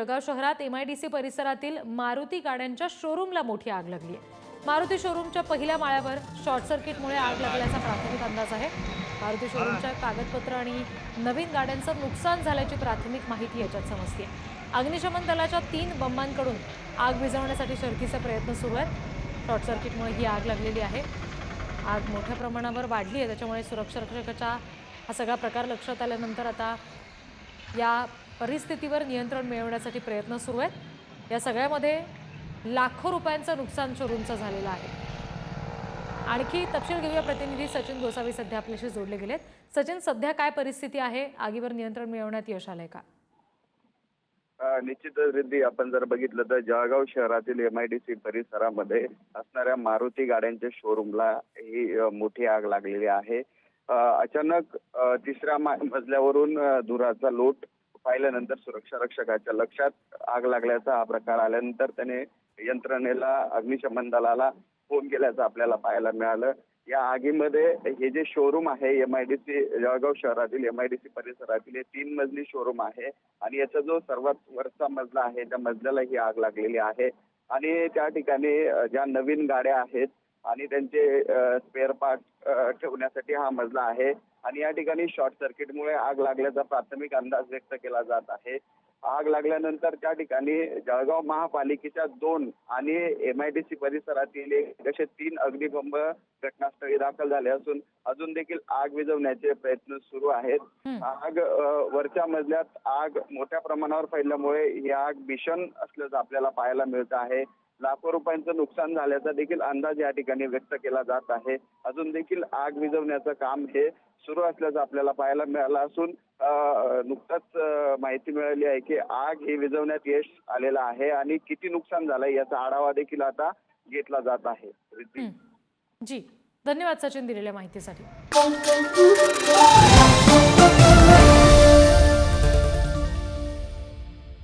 जळगाव शहरात MIDC परिसरातील मारुती गाड्यांच्या शोरूमला मोठी आग लागली आहे। मारुती शोरूमच्या पहिल्या माळ्यावर शॉर्ट सर्किटमुळे आग लागल्याचा प्राथमिक अंदाज आहे। मारुती शोरूमच्या कागदपत्र आणि नवीन गाड्यांचं नुकसान झाल्याची प्राथमिक माहिती याच्यात समजते। अग्निशमन दलाच्या 3 बंबांकडून आग विझवण्यासाठी शर्थीचे प्रयत्न सुरू आहेत। शॉर्ट सर्किटमुळे ही आग लागलेली आहे। आग मोठ्या प्रमाणावर वाढली आहे, त्याच्यामुळे सुरक्षा रक्षकाचा हा सगळा प्रकार लक्षात आल्यानंतर आता या परिस्थितीवर नियंत्रण मिळवण्यासाठी प्रयत्न सुरू आहेत। या सगळ्यामध्ये लाखो रुपयांचं नुकसान शोरूमचं झालेलं आहे। आणखी तपशील घेऊया, प्रतिनिधी सचिन गोसावी सध्या आपल्याशी जोडले गेलेत। सचिन, सध्या काय परिस्थिती आहे? आगीवर नियंत्रण मिळवण्यात यश आलंय का? निश्चितच रिद्धी, आपण जर बघितलं तर जळगाव शहरातील MIDC परिसरामध्ये असणाऱ्या मारुती गाड्यांच्या शोरूमला ही मोठी आग लागलेली आहे। अचानक तिसऱ्या मजल्यावरून धुराचा लोट पाहिल्यानंतर सुरक्षा रक्षकाच्या लक्षात आग लागल्याचा हा प्रकार आल्यानंतर त्याने यंत्रणेला, अग्निशमन दलाला फोन केल्याचं आपल्याला पाहायला मिळालं। या आगीमध्ये हे जे शोरूम आहे MIDC जळगाव शहरातील MIDC परिसरातील 3 मजली शोरूम आहे आणि याचा जो सर्वात वरचा मजला आहे त्या मजल्याला ही आग लागलेली आहे। आणि त्या ठिकाणी ज्या नवीन गाड्या आहेत आणि त्यांचे स्पेअर पार्ट ठेवण्यासाठी हा मजला आहे आणि या ठिकाणी शॉर्ट सर्किटमुळे आग लागल्याचा प्राथमिक अंदाज व्यक्त केला जात आहे। आग लागल्यानंतर त्या ठिकाणी जळगाव महापालिकेच्या 2 आणि MIDC परिसरातील असे 3 अग्निबंब घटनास्थळी दाखल झाले असून अजून देखील आग विझवण्याचे प्रयत्न सुरू आहेत। आग वरच्या मजल्यात आग मोठ्या प्रमाणावर फैलल्यामुळे ही आग भीषण असल्याचं आपल्याला पाहायला मिळत आहे। लाखो रुपयांचं नुकसान झाल्याचा देखील अंदाज या ठिकाणी व्यक्त केला जात आहे। अजून देखील आग विझवण्याचं काम हे सुरू असल्याचं आपल्याला पाहायला मिळालं असून नुकताच माहिती मिळाली आहे की आग ही विझवण्यात यश आलेलं आहे आणि किती नुकसान झालंय याचा आढावा देखील आता घेतला जात आहे। जी, धन्यवाद सचिन दिलेल्या माहितीसाठी।